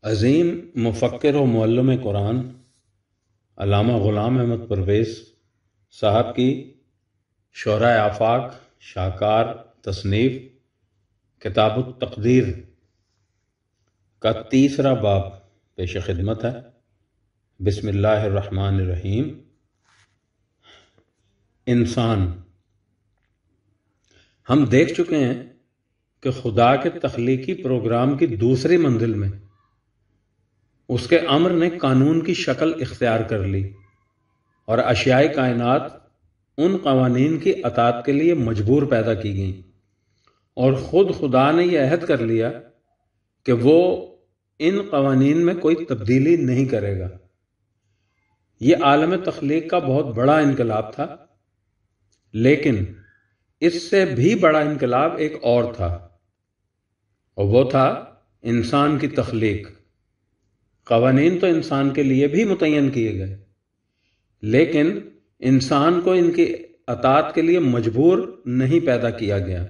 عظیم مفکر و معلم قرآن علامہ غلام احمد پرویز صاحب کی شعراء آفاق شاہکار تصنیف کتاب التقدیر کا تیسرا باب پیش خدمت ہے۔ بسم اللہ الرحمن الرحیم۔ انسان، ہم دیکھ چکے ہیں کہ خدا کے تخلیقی پروگرام کی دوسری منزل میں اس کے امر نے قانون کی شکل اختیار کر لی اور اشیاء کائنات ان قوانین کی اطاعت کے لیے مجبور پیدا کی گئیں، اور خود خدا نے یہ عہد کر لیا کہ وہ ان قوانین میں کوئی تبدیلی نہیں کرے گا۔ یہ عالم تخلیق کا بہت بڑا انقلاب تھا، لیکن اس سے بھی بڑا انقلاب ایک اور تھا، اور وہ تھا انسان کی تخلیق۔ قوانین تو انسان کے لیے بھی متعین کیے گئے، لیکن انسان کو ان کی اطاعت کے لیے مجبور نہیں پیدا کیا گیا۔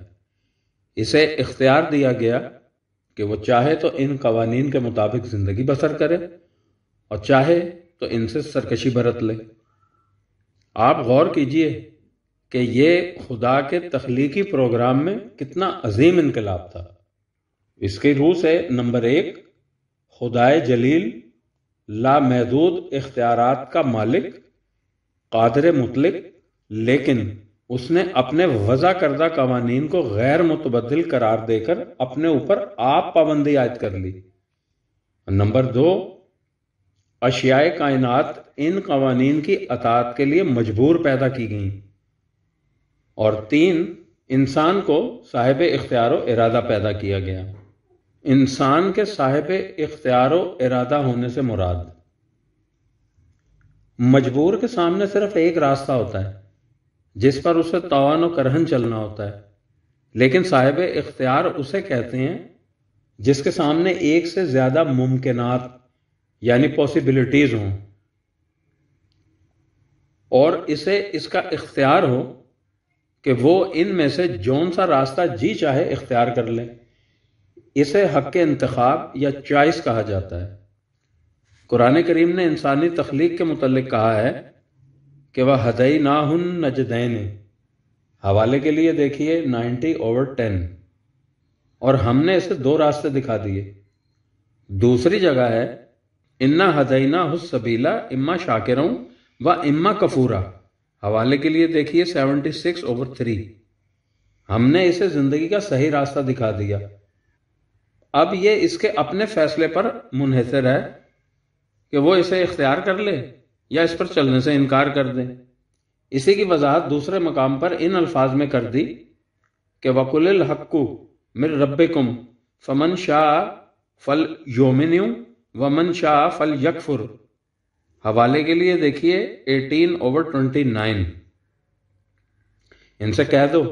اسے اختیار دیا گیا کہ وہ چاہے تو ان قوانین کے مطابق زندگی بسر کرے اور چاہے تو ان سے سرکشی برت لے۔ آپ غور کیجئے کہ یہ خدا کے تخلیقی پروگرام میں کتنا عظیم انقلاب تھا۔ اس کی روح سے نمبر 1، خدائے جلیل لامحدود اختیارات کا مالک، قادر مطلق، لیکن اس نے اپنے وضع کردہ قوانین کو غیر متبدل قرار دے کر اپنے اوپر آپ پابندی عائد کر لی۔ نمبر 2، اشیاء کائنات ان قوانین کی اطاعت کے لیے مجبور پیدا کی گئیں۔ اور 3، انسان کو صاحب اختیار و ارادہ پیدا کیا گیا۔ انسان کے صاحب اختیار و ارادہ ہونے سے مراد مجبور کے سامنے صرف ایک راستہ ہوتا ہے جس پر اسے طوعاً و کرہن چلنا ہوتا ہے، لیکن صاحب اختیار اسے کہتے ہیں جس کے سامنے ایک سے زیادہ ممکنات یعنی پاسبلٹیز ہوں، اور اسے اس کا اختیار ہو کہ وہ ان میں سے جون سا راستہ جی چاہے اختیار کر لے۔ اسے حق انتخاب یا چوائس کہا جاتا ہے۔ قرآن کریم نے انسانی تخلیق کے متعلق کہا ہے کہ وَهَدَيْنَاهُ النَّجْدَيْنِ، حوالے کے لیے دیکھیے 90/10، اور ہم نے اسے 2 راستے دکھا دیے۔ دوسری جگہ ہے اِنَّا هَدَيْنَاهُ السَّبِيلَ إِمَّا شَاكِرًا وَإِمَّا كَفُورًا، حوالے کے لیے دیکھیے 76/3، ہم نے اسے زندگی کا صحیح راستہ دکھا دیا۔ اب یہ اس کے اپنے فیصلے پر منحصر ہے کہ وہ اسے اختیار کر لے یا اس پر چلنے سے انکار کر دے۔ اسی کی وضاحت دوسرے مقام پر ان الفاظ میں کر دی کہ وَقُلِ الْحَقُّ مِن رَبِّكُمْ فَمَنْ شَاءَ فَلْيُؤْمِنْ وَمَنْ شَاءَ فَلْيَكْفُرْ، حوالے کے لیے دیکھیے 18/29۔ ان سے کہہ دو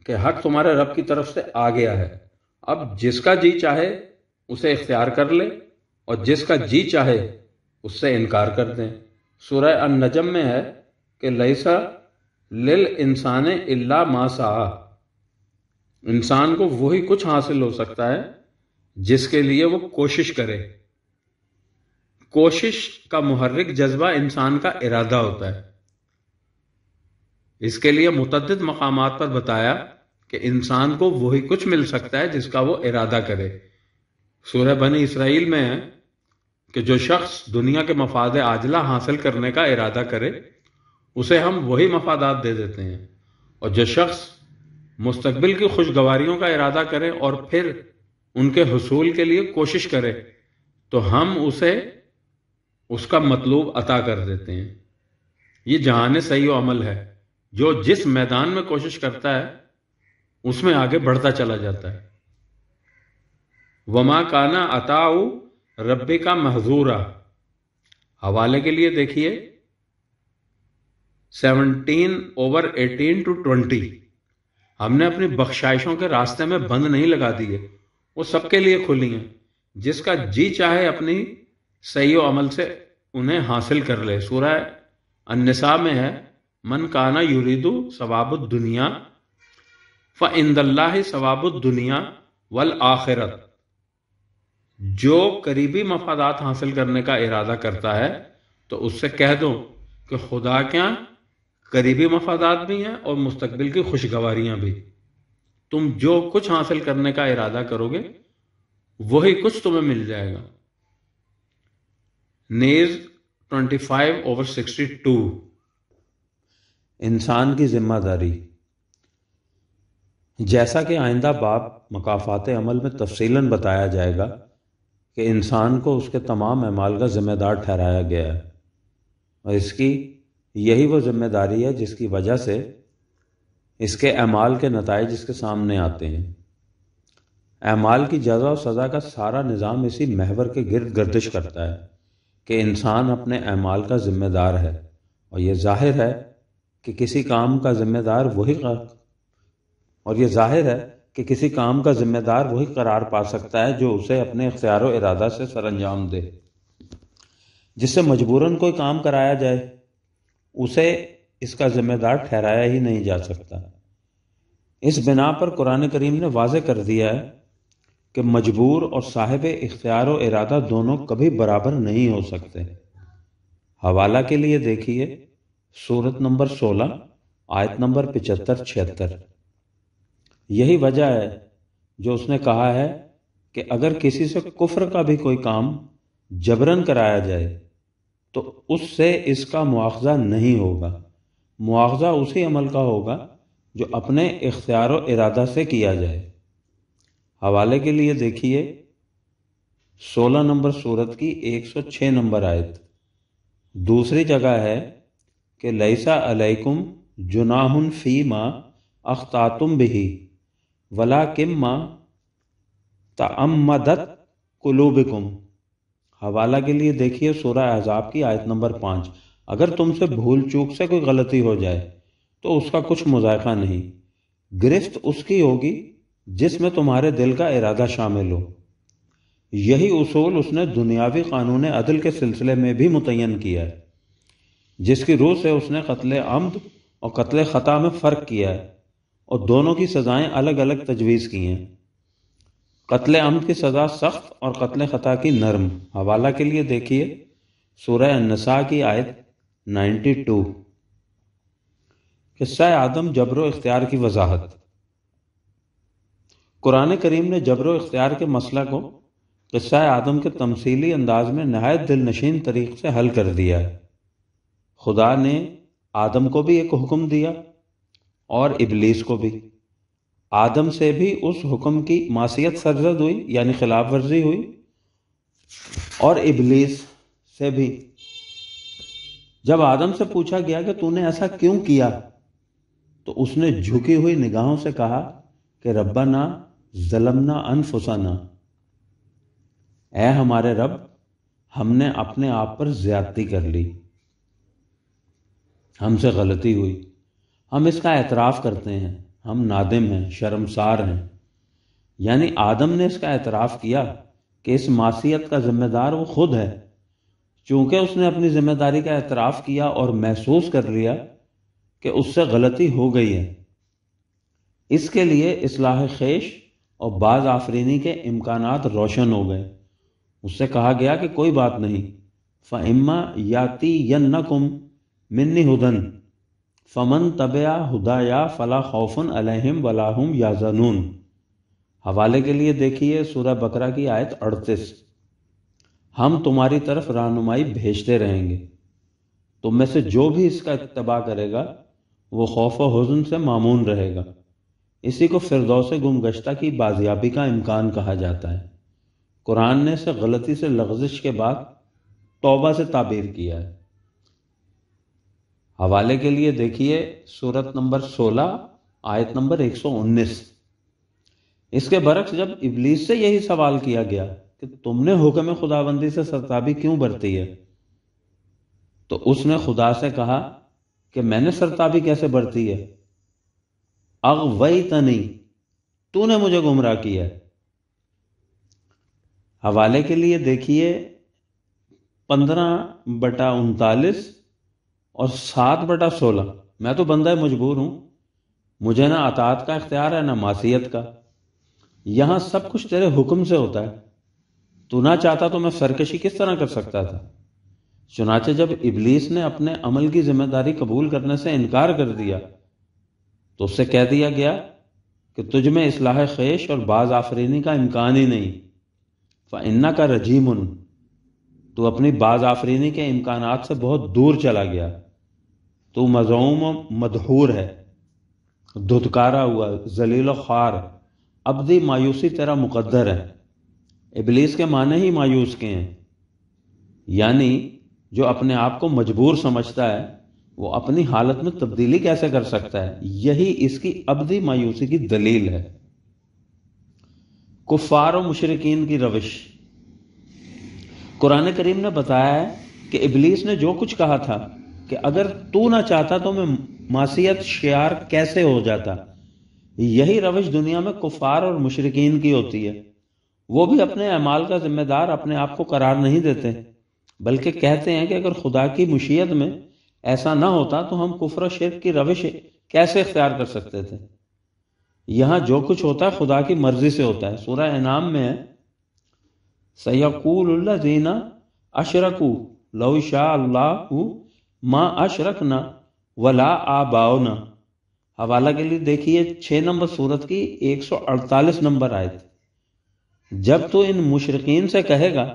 کہ حق تمہارے رب کی طرف سے آ گیا ہے، اب جس کا جی چاہے اسے اختیار کر لے اور جس کا جی چاہے اس سے انکار کر دیں۔ سورہ النجم میں ہے کہ لیس للانسان الا ما سعی، انسان کو وہی کچھ حاصل ہو سکتا ہے جس کے لیے وہ کوشش کرے۔ کوشش کا محرک جذبہ انسان کا ارادہ ہوتا ہے۔ اس کے لیے متعدد مقامات پر بتایا کہ انسان کو وہی کچھ مل سکتا ہے جس کا وہ ارادہ کرے۔ سورہ بنی اسرائیل میں ہے کہ جو شخص دنیا کے مفاد عاجلہ حاصل کرنے کا ارادہ کرے اسے ہم وہی مفادات دے دیتے ہیں، اور جو شخص مستقبل کی خوشگواریوں کا ارادہ کرے اور پھر ان کے حصول کے لیے کوشش کرے تو ہم اسے اس کا مطلوب عطا کر دیتے ہیں۔ یہ جہان صحیح و عمل ہے، جو جس میدان میں کوشش کرتا ہے اس میں آگے بڑھتا چلا جاتا ہے۔ وَمَا كَانَ عَطَاءُ رَبِّكَ مَحْظُورًا، حوالے کے لیے دیکھیے 17/18-20۔ ہم نے اپنی بخشائشوں کے راستے میں بند نہیں لگا دیے، وہ سب کے لیے کھلی ہیں، جس کا جی چاہے اپنی صحیح و عمل سے انہیں حاصل کر لے۔ سورہ النساء میں ہے من کانا یرید ثواب الدنیا فعند اللہ ثواب الدنیا والآخرت، جو قریبی مفادات حاصل کرنے کا ارادہ کرتا ہے تو اس سے کہہ دو کہ خدا کیا قریبی مفادات بھی ہیں اور مستقبل کی خوشگواریاں بھی. تم جو کچھ حاصل کرنے کا ارادہ کرو گے وہی کچھ تمہیں مل جائے گا. نیز 25/62. انسان کی ذمہ داری. جیسا کہ آئندہ باب مکافات عمل میں تفصیلاً بتایا جائے گا کہ انسان کو اس کے تمام اعمال کا ذمہ دار ٹھہرایا گیا ہے، اور اس کی یہی وہ ذمہ داری ہے جس کی وجہ سے اس کے اعمال کے نتائج اس کے سامنے آتے ہیں. اعمال کی جزا و سزا کا سارا نظام اسی محور کے گرد گردش کرتا ہے کہ انسان اپنے اعمال کا ذمہ دار ہے، اور یہ ظاہر ہے کہ کسی کام کا ذمہ دار وہی قرار پا سکتا ہے جو اسے اپنے اختیار و ارادہ سے سر انجام دے. جس سے مجبوراً کوئی کام کرایا جائے اسے اس کا ذمہ دار ٹھہرایا ہی نہیں جا سکتا. اس بنا پر قرآن کریم نے واضح کر دیا ہے کہ مجبور اور صاحب اختیار و ارادہ دونوں کبھی برابر نہیں ہو سکتے. حوالہ کے لیے دیکھیے سورت نمبر 16 آیت نمبر 75-76. یہی وجہ ہے جو اس نے کہا ہے کہ اگر کسی سے کفر کا بھی کوئی کام جبراً کرایا جائے تو اس سے اس کا مواخذہ نہیں ہوگا. مواخذہ اسی عمل کا ہوگا جو اپنے اختیار و ارادہ سے کیا جائے. حوالے کے لیے دیکھیے 16 نمبر سورت کی 106 نمبر آیت. دوسری جگہ ہے کہ لیسا علیکم جناح فیما اخطأتم بہ ولکن ما تعمدت قلوبکم. حوالہ کے لیے دیکھیے سورہ احزاب کی آیت نمبر 5. اگر تم سے بھول چوک سے کوئی غلطی ہو جائے تو اس کا کچھ مذائقہ نہیں، گرفت اس کی ہوگی جس میں تمہارے دل کا ارادہ شامل ہو. یہی اصول اس نے دنیاوی قانون عدل کے سلسلے میں بھی متعین کیا ہے، جس کی روح سے اس نے قتل عمد اور قتل خطا میں فرق کیا ہے اور دونوں کی سزائیں الگ الگ تجویز کی ہیں. قتل عمد کی سزا سخت اور قتل خطا کی نرم. حوالہ کے لیے دیکھیے سورہ النساء کی آیت 92. قصہ آدم جبر و اختیار کی وضاحت. قرآن کریم نے جبر و اختیار کے مسئلہ کو قصہ آدم کے تمثیلی انداز میں نہایت دل نشین طریق سے حل کر دیا ہے. خدا نے آدم کو بھی ایک حکم دیا اور ابلیس کو بھی. آدم سے بھی اس حکم کی معصیت سرزد ہوئی یعنی خلاف ورزی ہوئی، اور ابلیس سے بھی. جب آدم سے پوچھا گیا کہ تو نے ایسا کیوں کیا تو اس نے جھکی ہوئی نگاہوں سے کہا کہ ربنا ظلمنا انفسنا، اے ہمارے رب ہم نے اپنے آپ پر زیادتی کر لی، ہم سے غلطی ہوئی، ہم اس کا اعتراف کرتے ہیں، ہم نادم ہیں، شرمسار ہیں. یعنی آدم نے اس کا اعتراف کیا کہ اس معصیت کا ذمہ دار وہ خود ہے. چونکہ اس نے اپنی ذمہ داری کا اعتراف کیا اور محسوس کر لیا کہ اس سے غلطی ہو گئی ہے، اس کے لیے اصلاح خیش اور باز آفرینی کے امکانات روشن ہو گئے. اس سے کہا گیا کہ کوئی بات نہیں، فَإِمَّا يَأْتِيَنَّكُمْ مِنِّي هُدًى فَمَن تَبِعَ هُدَايَ فَلَا خَوْفٌ عَلَيْهِمْ وَلَا هُمْ يَحْزَنُونَ. حوالے کے لیے دیکھیے سورہ بقرہ کی آیت 38. ہم تمہاری طرف رہنمائی بھیجتے رہیں گے، تم میں سے جو بھی اس کا اتباع کرے گا وہ خوف و حزن سے مامون رہے گا. اسی کو فردوس گمگشتہ کی بازیابی کا امکان کہا جاتا ہے. قرآن نے اسے غلطی سے لغزش کے بعد توبہ سے تعبیر کیا ہے. حوالے کے لیے دیکھیے سورت نمبر 16 آیت نمبر 119. اس کے برعکس جب ابلیس سے یہی سوال کیا گیا کہ تم نے حکم خداوندی سے سرتابی کیوں برتی ہے تو اس نے خدا سے کہا کہ میں نے سرتابی کیسے برتی ہے، اغویتنی، تو نے مجھے گمراہ کیا ہے. حوالے کے لیے دیکھیے 15/39 اور 7/16. میں تو بندہ مجبور ہوں، مجھے نہ اطاعت کا اختیار ہے نہ معصیت کا. یہاں سب کچھ تیرے حکم سے ہوتا ہے، تو نہ چاہتا تو میں سرکشی کس طرح کر سکتا تھا؟ چنانچہ جب ابلیس نے اپنے عمل کی ذمہ داری قبول کرنے سے انکار کر دیا تو اس سے کہہ دیا گیا کہ تجھ میں اصلاح خیش اور باز آفرینی کا امکان ہی نہیں، فَإِنَّكَ رَجِيمٌ، تو اپنی باز آفرینی کے امکانات سے بہت دور چلا گیا، تو مذعوم و مدحور ہے، دھتکارا ہوا، ذلیل و خوار، ابدی مایوسی تیرا مقدر ہے۔ ابلیس کے معنی ہی مایوس کے ہیں، یعنی جو اپنے آپ کو مجبور سمجھتا ہے وہ اپنی حالت میں تبدیلی کیسے کر سکتا ہے؟ یہی اس کی ابدی مایوسی کی دلیل ہے۔ کفار و مشرکین کی روش۔ قرآن کریم نے بتایا ہے کہ ابلیس نے جو کچھ کہا تھا کہ اگر تو نہ چاہتا تو میں معصیت شیار کیسے ہو جاتا، یہی روش دنیا میں کفار اور مشرکین کی ہوتی ہے۔ وہ بھی اپنے اعمال کا ذمہ دار اپنے آپ کو قرار نہیں دیتے، بلکہ کہتے ہیں کہ اگر خدا کی مشیت میں ایسا نہ ہوتا تو ہم کفر و شرک کی روش کیسے اختیار کر سکتے تھے؟ یہاں جو کچھ ہوتا ہے خدا کی مرضی سے ہوتا ہے۔ سورہ انعام میں ہے سَيَقُولُ الَّذِينَ أَشْرَكُوا لَوْ شَاءَ اللَّهُ مَا أَشْرَكْنَا وَلَا آبَاؤُنَا۔ حوالہ کے لیے دیکھیے 6 نمبر سورت کی 148 نمبر آیت۔ جب تو ان مشرکین سے کہے گا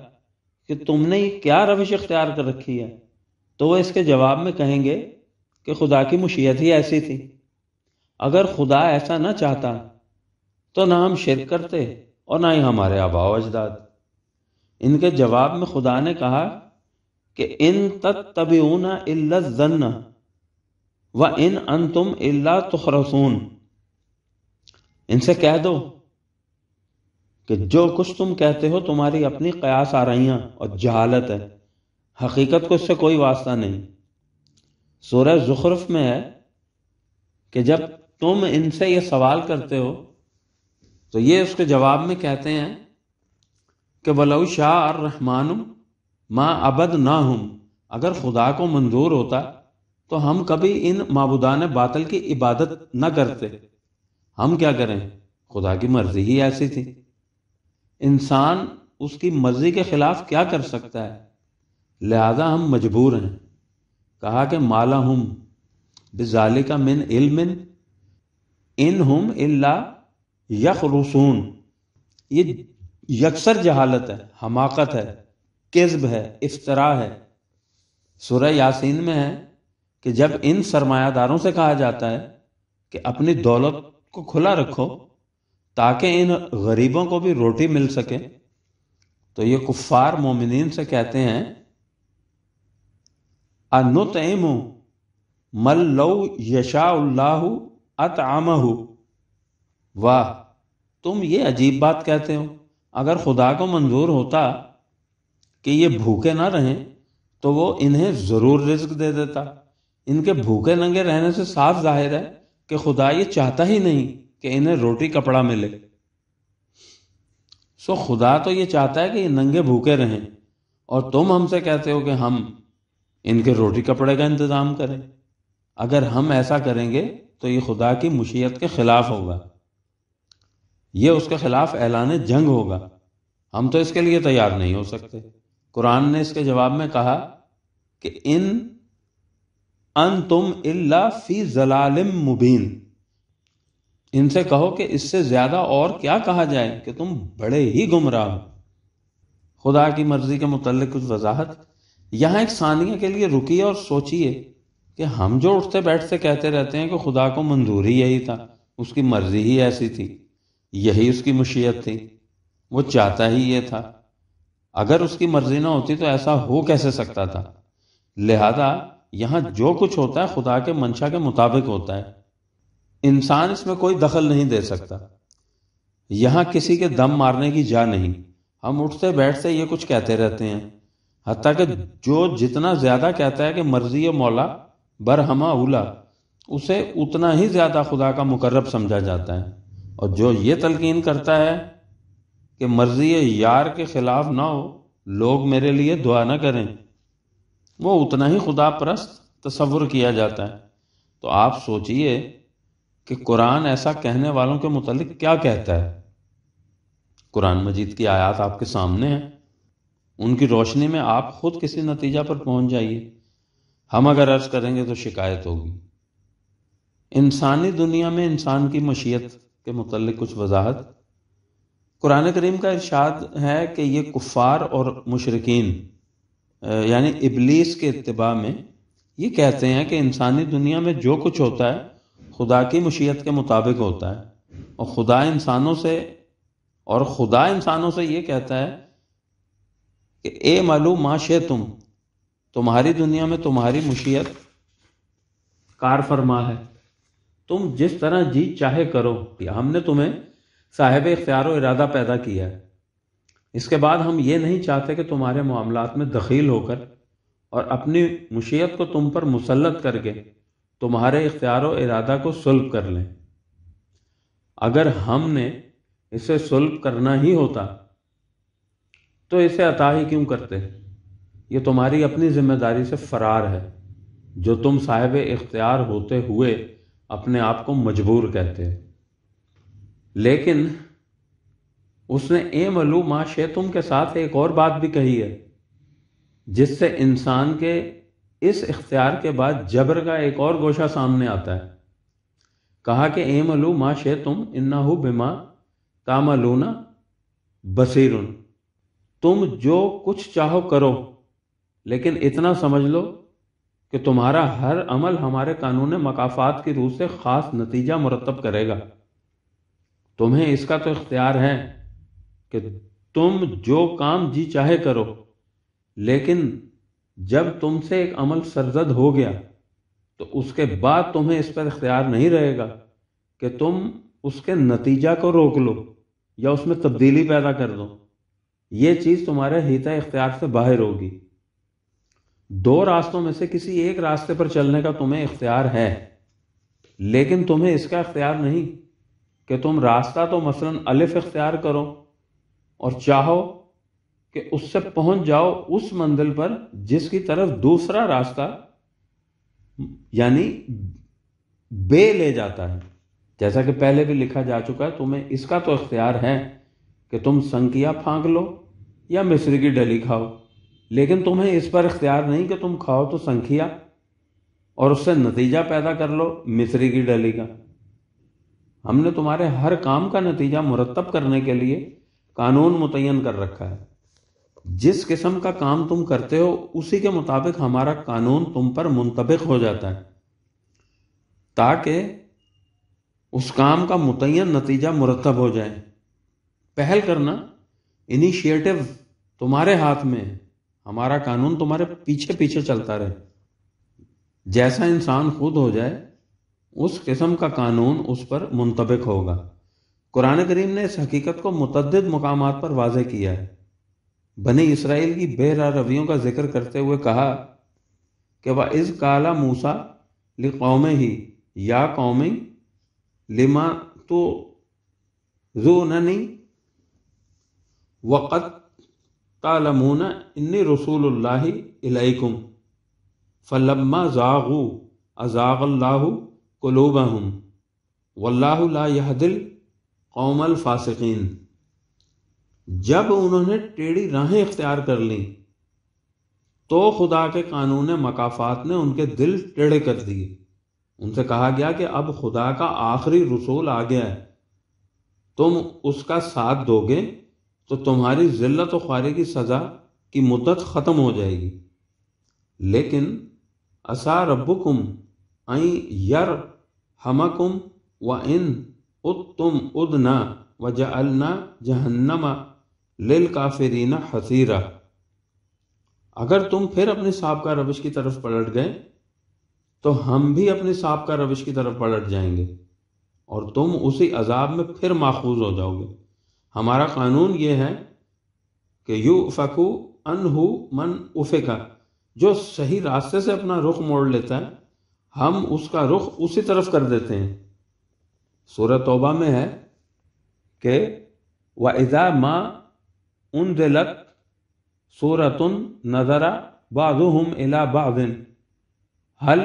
کہ تم نے یہ کیا روش اختیار کر رکھی ہے، تو وہ اس کے جواب میں کہیں گے کہ خدا کی مشیت ہی ایسی تھی، اگر خدا ایسا نہ چاہتا تو نہ ہم شرک کرتے اور نہ ہی ہمارے آباء و اجداد۔ ان کے جواب میں خدا نے کہا کہ ان تتبعون الا الظن وان انتم الا تخرصون، ان سے کہہ دو کہ جو کچھ تم کہتے ہو تمہاری اپنی قیاس آرائیاں اور جہالت ہے، حقیقت کو اس سے کوئی واسطہ نہیں۔ سورہ زخرف میں ہے کہ جب تم ان سے یہ سوال کرتے ہو تو یہ اس کے جواب میں کہتے ہیں کہ وَلَوْ شَاءَ الرَّحْمَنُ مَا عَبَدْنَاهُمْ، اگر خدا کو منظور ہوتا تو ہم کبھی ان معبودان باطل کی عبادت نہ کرتے، ہم کیا کریں، خدا کی مرضی ہی ایسی تھی۔ انسان اس کی مرضی کے خلاف کیا کر سکتا ہے، لہذا ہم مجبور ہیں۔ کہا کہ مَا لَهُمْ بِذَلِكَ مِنْ عِلْمٍ إِنْ هُمْ إِلَّا يَخْرُصُونَ، یہ یکسر جہالت ہے، حماقت ہے، کذب ہے، افتراء ہے۔ سورہ یاسین میں ہے کہ جب ان سرمایہ داروں سے کہا جاتا ہے کہ اپنی دولت کو کھلا رکھو تاکہ ان غریبوں کو بھی روٹی مل سکے، تو یہ کفار مومنین سے کہتے ہیں أَنُطْعِمُ مَن لَّوْ يَشَاءُ اللَّهُ أَطْعَمَهُ۔ واہ، تم یہ عجیب بات کہتے ہو، اگر خدا کو منظور ہوتا کہ یہ بھوکے نہ رہیں تو وہ انہیں ضرور رزق دے دیتا۔ ان کے بھوکے ننگے رہنے سے صاف ظاہر ہے کہ خدا یہ چاہتا ہی نہیں کہ انہیں روٹی کپڑا ملے۔ سو خدا تو یہ چاہتا ہے کہ یہ ننگے بھوکے رہیں، اور تم ہم سے کہتے ہو کہ ہم ان کے روٹی کپڑے کا انتظام کریں۔ اگر ہم ایسا کریں گے تو یہ خدا کی مشیت کے خلاف ہوگا، یہ اس کے خلاف اعلان جنگ ہوگا، ہم تو اس کے لیے تیار نہیں ہو سکتے۔ قرآن نے اس کے جواب میں کہا کہ انتم الا فی ضلال مبین، ان سے کہو کہ اس سے زیادہ اور کیا کہا جائے کہ تم بڑے ہی گمراہ ہو۔ خدا کی مرضی کے متعلق کچھ وضاحت یہاں ایک ثانیہ کے لیے رکیے اور سوچئے کہ ہم جو اٹھتے بیٹھتے کہتے رہتے ہیں کہ خدا کو منظور ہی یہی تھا، اس کی مرضی ہی ایسی تھی، یہی اس کی مشیت تھی، وہ چاہتا ہی یہ تھا، اگر اس کی مرضی نہ ہوتی تو ایسا ہو کیسے سکتا تھا؟ لہذا یہاں جو کچھ ہوتا ہے خدا کے منشا کے مطابق ہوتا ہے، انسان اس میں کوئی دخل نہیں دے سکتا۔ یہاں کسی کے دم مارنے کی جا نہیں، ہم اٹھتے بیٹھتے یہ کچھ کہتے رہتے ہیں، حتیٰ کہ جو جتنا زیادہ کہتا ہے کہ مرضی مولا برہما اولا، اسے اتنا ہی زیادہ خدا کا مقرب سمجھا جاتا ہے، اور جو یہ تلقین کرتا ہے کہ مرضی یار کے خلاف نہ ہو، لوگ میرے لیے دعا نہ کریں، وہ اتنا ہی خدا پرست تصور کیا جاتا ہے۔ تو آپ سوچئے کہ قرآن ایسا کہنے والوں کے متعلق کیا کہتا ہے۔ قرآن مجید کی آیات آپ کے سامنے ہیں، ان کی روشنی میں آپ خود کسی نتیجہ پر پہنچ جائیے، ہم اگر عرض کریں گے تو شکایت ہوگی۔ انسانی دنیا میں انسان کی مشیت کے متعلق کچھ وضاحت۔ قرآن کریم کا ارشاد ہے کہ یہ کفار اور مشرکین یعنی ابلیس کے اتباع میں یہ کہتے ہیں کہ انسانی دنیا میں جو کچھ ہوتا ہے خدا کی مشیت کے مطابق ہوتا ہے، اور خدا انسانوں سے یہ کہتا ہے کہ اے ملو ما شئتم، تمہاری دنیا میں تمہاری مشیت کار فرما ہے، تم جس طرح جی چاہے کرو، ہم نے تمہیں صاحب اختیار و ارادہ پیدا کیا ہے۔ اس کے بعد ہم یہ نہیں چاہتے کہ تمہارے معاملات میں دخیل ہو کر اور اپنی مشیت کو تم پر مسلط کر کے تمہارے اختیار و ارادہ کو سلب کر لیں۔ اگر ہم نے اسے سلب کرنا ہی ہوتا تو اسے عطا ہی کیوں کرتے؟ یہ تمہاری اپنی ذمہ داری سے فرار ہے جو تم صاحب اختیار ہوتے ہوئے اپنے آپ کو مجبور کہتے ہیں۔ لیکن اس نے اے ملو ما شئتم کے ساتھ ایک اور بات بھی کہی ہے جس سے انسان کے اس اختیار کے بعد جبر کا ایک اور گوشہ سامنے آتا ہے۔ کہا کہ اے ملو ما شئتم انہ بما تعملون بصیر، تم جو کچھ چاہو کرو، لیکن اتنا سمجھ لو کہ تمہارا ہر عمل ہمارے قانون مکافات کی روح سے خاص نتیجہ مرتب کرے گا۔ تمہیں اس کا تو اختیار ہے کہ تم جو کام جی چاہے کرو، لیکن جب تم سے ایک عمل سرزد ہو گیا تو اس کے بعد تمہیں اس پر اختیار نہیں رہے گا کہ تم اس کے نتیجہ کو روک لو یا اس میں تبدیلی پیدا کر دو۔ یہ چیز تمہارے حیطہ اختیار سے باہر ہوگی۔ دو راستوں میں سے کسی ایک راستے پر چلنے کا تمہیں اختیار ہے، لیکن تمہیں اس کا اختیار نہیں کہ تم راستہ تو مثلا الف اختیار کرو اور چاہو کہ اس سے پہنچ جاؤ اس منزل پر جس کی طرف دوسرا راستہ یعنی بے لے جاتا ہے۔ جیسا کہ پہلے بھی لکھا جا چکا ہے، تمہیں اس کا تو اختیار ہے کہ تم سنکیا پھانک لو یا مصری کی ڈلی کھاؤ، لیکن تمہیں اس پر اختیار نہیں کہ تم کھاؤ تو سنکھیا اور اس سے نتیجہ پیدا کر لو مصری کی ڈلی کا۔ ہم نے تمہارے ہر کام کا نتیجہ مرتب کرنے کے لیے قانون متعین کر رکھا ہے۔ جس قسم کا کام تم کرتے ہو اسی کے مطابق ہمارا قانون تم پر منطبق ہو جاتا ہے تاکہ اس کام کا متعین نتیجہ مرتب ہو جائے۔ پہل کرنا، انیشیٹو تمہارے ہاتھ میں ہے، ہمارا قانون تمہارے پیچھے پیچھے چلتا رہے۔ جیسا انسان خود ہو جائے اس قسم کا قانون اس پر منطبق ہوگا۔ قرآن کریم نے اس حقیقت کو متعدد مقامات پر واضح کیا ہے۔ بنی اسرائیل کی بے راہ رویوں کا ذکر کرتے ہوئے کہا کہ وَإِذْ قَالَ مُوسَىٰ لِقَوْمِهِ يَا قَوْمِ لِمَ تُؤْذُونَنِي وَقَدْ تَعْلَمُونَ إِنِّي رَسُولُ اللَّهِ إِلَيْكُمْ فَلَمَّا زَاغُوا أَزَاغَ اللَّهُ قُلُوبَهُمْ وَاللَّهُ لَا يَهْدِي الْقَوْمَ الْفَاسِقِينَ۔ جب انہوں نے ٹیڑھی راہیں اختیار کر لیں تو خدا کے قانون مکافات نے ان کے دل ٹیڑھے کر دیے۔ ان سے کہا گیا کہ اب خدا کا آخری رسول آ گیا ہے، تم اس کا ساتھ دو گے تو تمہاری ذلت و خواری کی سزا کی مدت ختم ہو جائے گی۔ لیکن عسیٰ ربکم ان یرحمکم وان عدتم عدنا وجعلنا جہنم للکافرین حصیرا۔ اگر تم پھر اپنی سابقہ روش کی طرف پلٹ گئے تو ہم بھی اپنی سابقہ روش کی طرف پلٹ جائیں گے اور تم اسی عذاب میں پھر ماخوذ ہو جاؤ گے۔ ہمارا قانون یہ ہے کہ یؤفک عنہ من افک، جو صحیح راستے سے اپنا رخ موڑ لیتا ہے ہم اس کا رخ اسی طرف کر دیتے ہیں۔ سورہ توبہ میں ہے کہ وَإِذَا مَا أُنزِلَتْ سُورَةٌ نَظَرَ بَعْضُهُمْ إِلَى بَعْضٍ هَلْ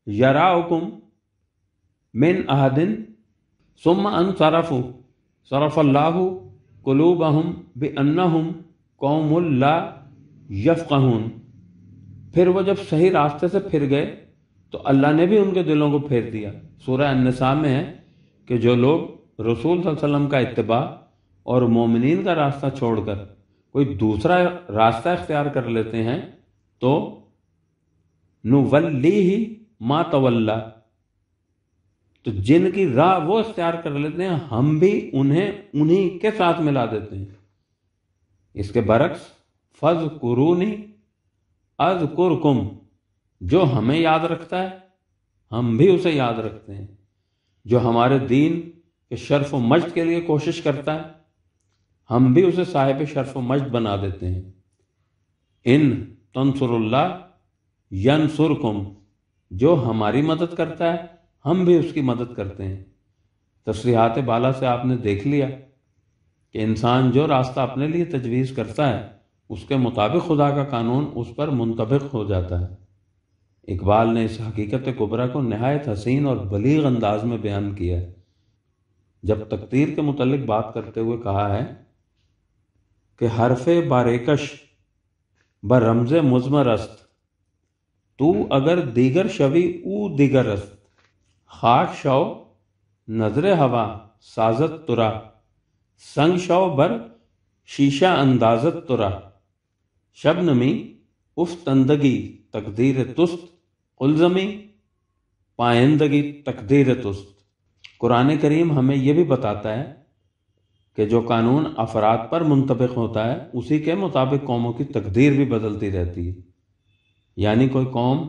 يَرَاؤُكُمْ مِنْ أَحَدٍ ثُمَّ انصرفوا صرف اللَّهُ قُلُوبَهُمْ بِأَنَّهُمْ قَوْمٌ لَا یفقہون، پھر وہ جب صحیح راستے سے پھر گئے تو اللہ نے بھی ان کے دلوں کو پھیر دیا۔ سورہ النساء میں ہے کہ جو لوگ رسول صلی اللہ علیہ وسلم کا اتباع اور مومنین کا راستہ چھوڑ کر کوئی دوسرا راستہ اختیار کر لیتے ہیں تو نولیہ ما تولی، تو جن کی راہ وہ اختیار کر لیتے ہیں ہم بھی انہیں انہی کے ساتھ ملا دیتے ہیں۔ اس کے برعکس فاذکرونی اذکرکم، جو ہمیں یاد رکھتا ہے ہم بھی اسے یاد رکھتے ہیں، جو ہمارے دین کے شرف و مجد کے لیے کوشش کرتا ہے ہم بھی اسے صاحب شرف و مجد بنا دیتے ہیں۔ ان تنصر اللہ ینصرکم، جو ہماری مدد کرتا ہے ہم بھی اس کی مدد کرتے ہیں۔ تصریحات بالا سے آپ نے دیکھ لیا کہ انسان جو راستہ اپنے لیے تجویز کرتا ہے اس کے مطابق خدا کا قانون اس پر منطبق ہو جاتا ہے۔ اقبال نے اس حقیقت کبریٰ کو نہایت حسین اور بلیغ انداز میں بیان کیا ہے جب تقدیر کے متعلق بات کرتے ہوئے کہا ہے کہ حرف باریکش برمز مضمر است، تو اگر دیگر شوی او دیگر است، خاک شو نظر ہوا سازت ترا، سنگ شو بر شیشہ اندازت ترا، شبنمی افتندگی تقدیر تست، قلزمی پائندگی تقدیر تست۔ قرآن کریم ہمیں یہ بھی بتاتا ہے کہ جو قانون افراد پر منطبق ہوتا ہے اسی کے مطابق قوموں کی تقدیر بھی بدلتی رہتی ہے۔ یعنی کوئی قوم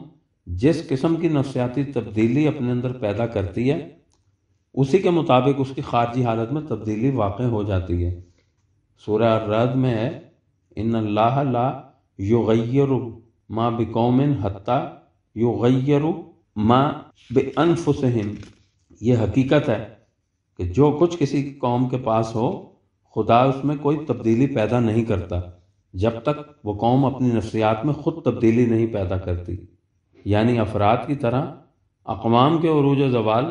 جس قسم کی نفسیاتی تبدیلی اپنے اندر پیدا کرتی ہے اسی کے مطابق اس کی خارجی حالت میں تبدیلی واقع ہو جاتی ہے۔ سورہ الرعد میں ہے ان اللہ لا یغیر ما بقوم حتی یغیر ما بانفسہم، یہ حقیقت ہے کہ جو کچھ کسی قوم کے پاس ہو خدا اس میں کوئی تبدیلی پیدا نہیں کرتا جب تک وہ قوم اپنی نفسیات میں خود تبدیلی نہیں پیدا کرتی۔ یعنی افراد کی طرح اقوام کے عروج و زوال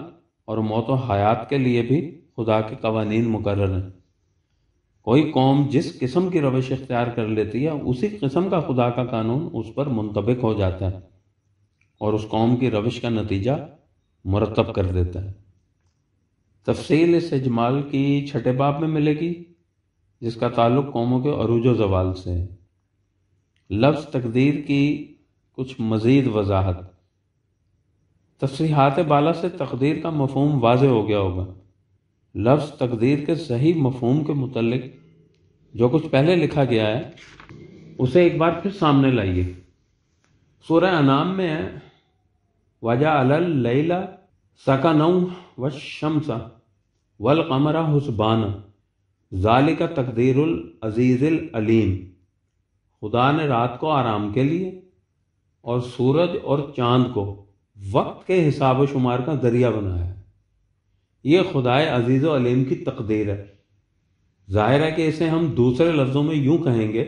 اور موت و حیات کے لیے بھی خدا کے قوانین مقرر ہیں۔ کوئی قوم جس قسم کی روش اختیار کر لیتی ہے اسی قسم کا خدا کا قانون اس پر منطبق ہو جاتا ہے اور اس قوم کی روش کا نتیجہ مرتب کر دیتا ہے۔ تفصیل اس اجمال کی 6 باب میں ملے گی جس کا تعلق قوموں کے عروج و زوال سے ہے۔ لفظ تقدیر کی کچھ مزید وضاحت۔ تصریحات بالا سے تقدیر کا مفہوم واضح ہو گیا ہوگا۔ لفظ تقدیر کے صحیح مفہوم کے متعلق جو کچھ پہلے لکھا گیا ہے اسے ایک بار پھر سامنے لائیے۔ سورہ انعام میں ہے وَجَعَلَ اللَّيْلَ سَكَنًا وَالشَّمْسَ وَالْقَمَرَ حُسْبَانًا ذَلِكَ تَقْدِيرُ الْعَزِيزِ الْعَلِيمِ، خدا نے رات کو آرام کے لیے اور سورج اور چاند کو وقت کے حساب و شمار کا ذریعہ بنایا ہے۔ یہ خدائے عزیز و علیم کی تقدیر ہے۔ ظاہر ہے کہ اسے ہم دوسرے لفظوں میں یوں کہیں گے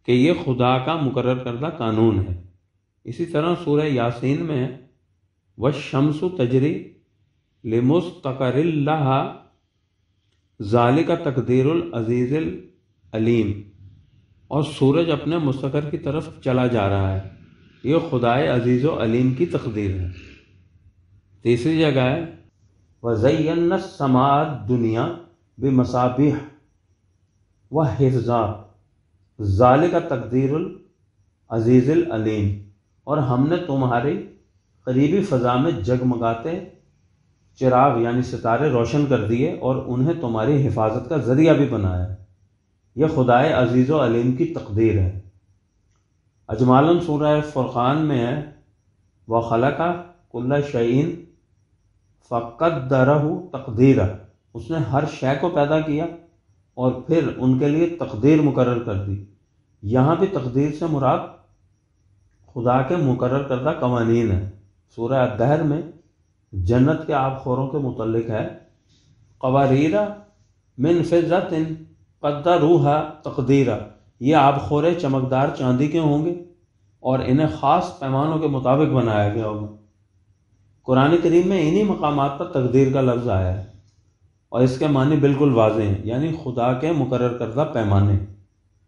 کہ یہ خدا کا مقرر کردہ قانون ہے۔ اسی طرح سورہ یاسین میں وَالشَّمْسُ تَجْرِی لِمُسْتَقَرٍ لَہَا ذَلِکَ تَقْدِیرُ الْعَزِیزِ الْعَلِیم، اور سورج اپنے مستقر کی طرف چلا جا رہا ہے، یہ خدائے عزیز و علیم کی تقدیر ہے۔ تیسری جگہ ہے وَزَيَّنَّا السَّمَاءَ الدُّنْيَا بِمَصَابِيحَ وَحِفْظًا ذَلِکَ تَقْدِیرُ الْعَزِیزِ الْعَلِیم، اور ہم نے تمہاری قریبی فضا میں جگمگاتے چراغ یعنی ستارے روشن کر دیے اور انہیں تمہاری حفاظت کا ذریعہ بھی بنایا۔ یہ خدائے عزیز و علیم کی تقدیر ہے۔ اجمالاً سورہ فرقان میں ہے وَخَلَقَ كُلَّ شَيْءٍ فَقَدَّرَهُ تَقْدِیرًا، اس نے ہر شے کو پیدا کیا اور پھر ان کے لیے تقدیر مقرر کر دی۔ یہاں بھی تقدیر سے مراد خدا کے مقرر کردہ قوانین ہیں۔ سورہ الدہر میں جنت کے آب خوروں کے متعلق ہے قواریر من فضة قدروها تقدیرا، یہ آب خورے چمکدار چاندی کے ہوں گے اور انہیں خاص پیمانوں کے مطابق بنایا گیا ہوگا۔ قرآن کریم میں انہی مقامات پر تقدیر کا لفظ آیا ہے اور اس کے معنی بالکل واضح ہیں، یعنی خدا کے مقرر کردہ پیمانے۔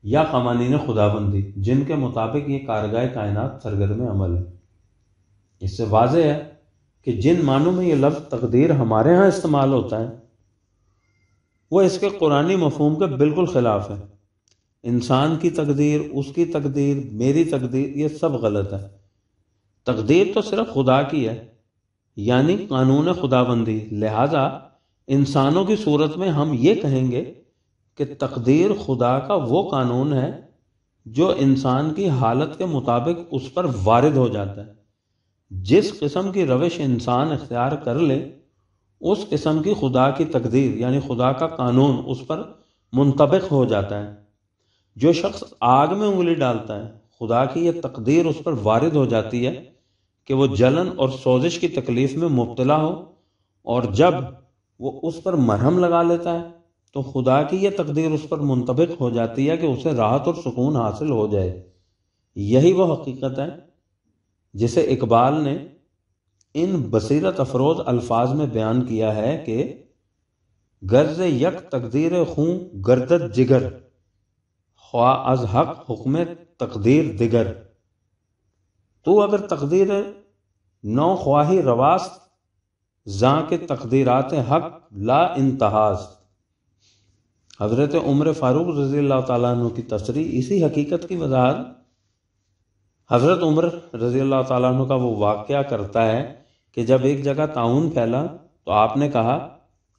یا قوانین خداوندی جن کے مطابق یہ کارگاہ کائنات سرگرم عمل ہے۔ اس سے واضح ہے کہ جن معنوں میں یہ لفظ تقدیر ہمارے ہاں استعمال ہوتا ہے وہ اس کے قرآنی مفہوم کے بالکل خلاف ہے۔ انسان کی تقدیر، اس کی تقدیر، میری تقدیر، یہ سب غلط ہے۔ تقدیر تو صرف خدا کی ہے، یعنی قانون خداوندی۔ لہذا انسانوں کی صورت میں ہم یہ کہیں گے کہ تقدیر خدا کا وہ قانون ہے جو انسان کی حالت کے مطابق اس پر وارد ہو جاتا ہے۔ جس قسم کی روش انسان اختیار کر لے اس قسم کی خدا کی تقدیر یعنی خدا کا قانون اس پر منطبق ہو جاتا ہے۔ جو شخص آگ میں انگلی ڈالتا ہے خدا کی یہ تقدیر اس پر وارد ہو جاتی ہے کہ وہ جلن اور سوزش کی تکلیف میں مبتلا ہو، اور جب وہ اس پر مرہم لگا لیتا ہے تو خدا کی یہ تقدیر اس پر منطبق ہو جاتی ہے کہ اسے راحت اور سکون حاصل ہو جائے۔ یہی وہ حقیقت ہے جسے اقبال نے ان بصیرت افروز الفاظ میں بیان کیا ہے کہ غرض یک تقدیر خوں گردد جگر، خواہ از حق حکم تقدیر دگر۔ تو اگر تقدیر نو خواہی رواست، زاں کے تقدیرات حق لا انتہاست۔ حضرت عمر فاروق رضی اللہ تعالیٰ عنہ کی تصریح اسی حقیقت کی وضاحت حضرت عمر رضی اللہ تعالیٰ عنہ کا وہ واقعہ کرتا ہے کہ جب ایک جگہ طاعون پھیلا تو آپ نے کہا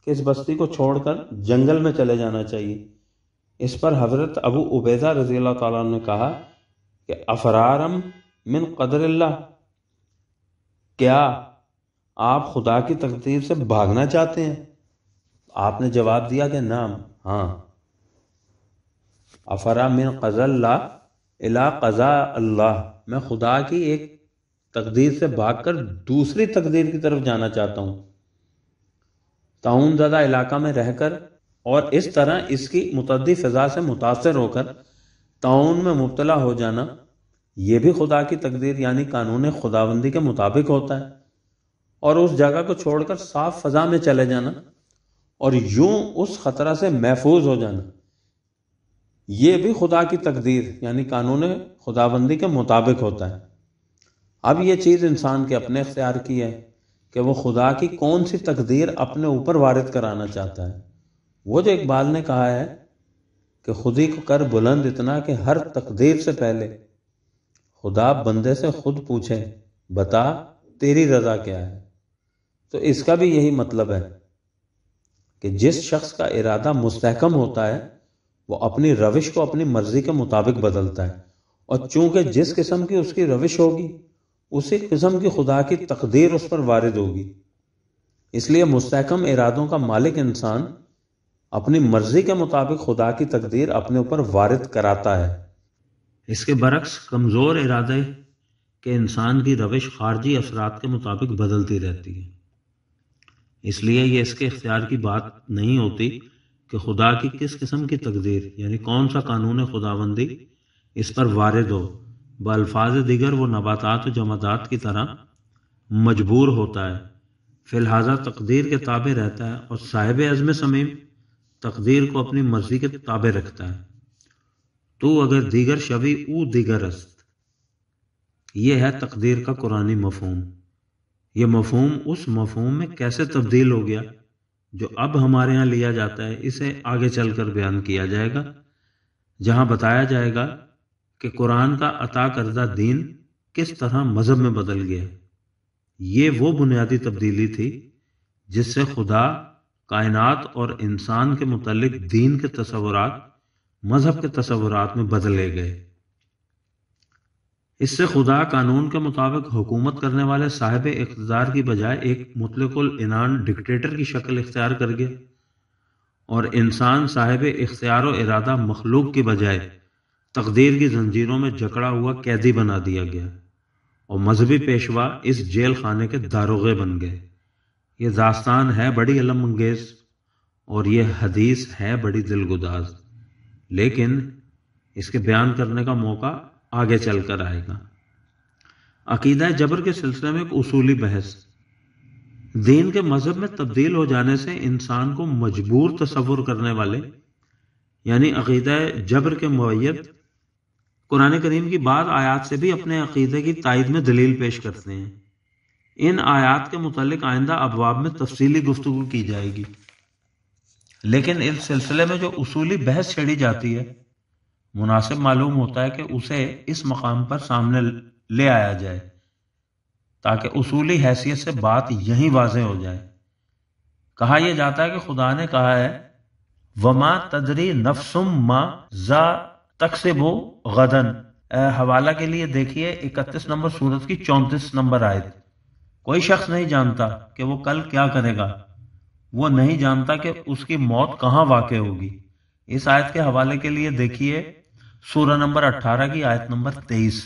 کہ اس بستی کو چھوڑ کر جنگل میں چلے جانا چاہیے۔ اس پر حضرت ابو عبیدہ رضی اللہ تعالیٰ عنہ نے کہا کہ افرارم من قدر اللہ، کیا آپ خدا کی تقدیر سے بھاگنا چاہتے ہیں؟ آپ نے جواب دیا کہ نعم، ہاں۔ افرا من قضاء اللہ الی قضاء اللہ، میں خدا کی ایک تقدیر سے بھاگ کر دوسری تقدیر کی طرف جانا چاہتا ہوں۔ طاعون زدہ علاقہ میں رہ کر اور اس طرح اس کی متعدی فضا سے متاثر ہو کر طاعون میں مبتلا ہو جانا، یہ بھی خدا کی تقدیر یعنی قانون خداوندی کے مطابق ہوتا ہے۔ اور اس جگہ کو چھوڑ کر صاف فضا میں چلے جانا اور یوں اس خطرہ سے محفوظ ہو جانا، یہ بھی خدا کی تقدیر یعنی قانون خداوندی کے مطابق ہوتا ہے۔ اب یہ چیز انسان کے اپنے اختیار کی ہے کہ وہ خدا کی کون سی تقدیر اپنے اوپر وارد کرانا چاہتا ہے۔ وہ جو اقبال نے کہا ہے کہ خودی کو کر بلند اتنا کہ ہر تقدیر سے پہلے خدا بندے سے خود پوچھے بتا تیری رضا کیا ہے، تو اس کا بھی یہی مطلب ہے کہ جس شخص کا ارادہ مستحکم ہوتا ہے وہ اپنی روش کو اپنی مرضی کے مطابق بدلتا ہے، اور چونکہ جس قسم کی اس کی روش ہوگی اسی قسم کی خدا کی تقدیر اس پر وارد ہوگی۔ اس لیے مستحکم ارادوں کا مالک انسان اپنی مرضی کے مطابق خدا کی تقدیر اپنے اوپر وارد کراتا ہے۔ اس کے برعکس کمزور ارادے کہ انسان کی روش خارجی اثرات کے مطابق بدلتی رہتی ہے، اس لیے یہ اس کے اختیار کی بات نہیں ہوتی کہ خدا کی کس قسم کی تقدیر یعنی کون سا قانون خداوندی اس پر وارد ہو۔ بالفاظ دیگر وہ نباتات و جمادات کی طرح مجبور ہوتا ہے، فی الحاظہ تقدیر کے تابع رہتا ہے، اور صاحب عزم صمیم تقدیر کو اپنی مرضی کے تابع رکھتا ہے۔ تو اگر دیگر شوی او دیگر است، یہ ہے تقدیر کا قرآنی مفہوم۔ یہ مفہوم اس مفہوم میں کیسے تبدیل ہو گیا جو اب ہمارے ہاں لیا جاتا ہے، اسے آگے چل کر بیان کیا جائے گا، جہاں بتایا جائے گا کہ قرآن کا عطا کردہ دین کس طرح مذہب میں بدل گیا۔ یہ وہ بنیادی تبدیلی تھی جس سے خدا، کائنات اور انسان کے متعلق دین کے تصورات مذہب کے تصورات میں بدلے گئے۔ اس سے خدا قانون کے مطابق حکومت کرنے والے صاحب اقتدار کی بجائے ایک مطلق العنان ڈکٹیٹر کی شکل اختیار کر گیا، اور انسان صاحب اختیار و ارادہ مخلوق کی بجائے تقدیر کی زنجیروں میں جکڑا ہوا قیدی بنا دیا گیا، اور مذہبی پیشوا اس جیل خانے کے داروغے بن گئے۔ یہ داستان ہے بڑی علم انگیز اور یہ حدیث ہے بڑی دلگداز، لیکن اس کے بیان کرنے کا موقع آگے چل کر آئے گا۔ عقیدہ جبر کے سلسلے میں ایک اصولی بحث۔ دین کے مذہب میں تبدیل ہو جانے سے انسان کو مجبور تصور کرنے والے یعنی عقیدہ جبر کے مؤید قرآن کریم کی بعض آیات سے بھی اپنے عقیدے کی تائید میں دلیل پیش کرتے ہیں۔ ان آیات کے متعلق آئندہ ابواب میں تفصیلی گفتگو کی جائے گی، لیکن اس سلسلے میں جو اصولی بحث چھیڑی جاتی ہے مناسب معلوم ہوتا ہے کہ اسے اس مقام پر سامنے لے آیا جائے تاکہ اصولی حیثیت سے بات یہیں واضح ہو جائے۔ کہا یہ جاتا ہے کہ خدا نے کہا ہے وما تدری نفس ما ذا تکسب غدن، حوالہ کے لیے دیکھیے 31 نمبر سورت کی 34 نمبر آیت۔ کوئی شخص نہیں جانتا کہ وہ کل کیا کرے گا، وہ نہیں جانتا کہ اس کی موت کہاں واقع ہوگی۔ اس آیت کے حوالے کے لیے دیکھیے سورہ نمبر 18 کی آیت نمبر 23۔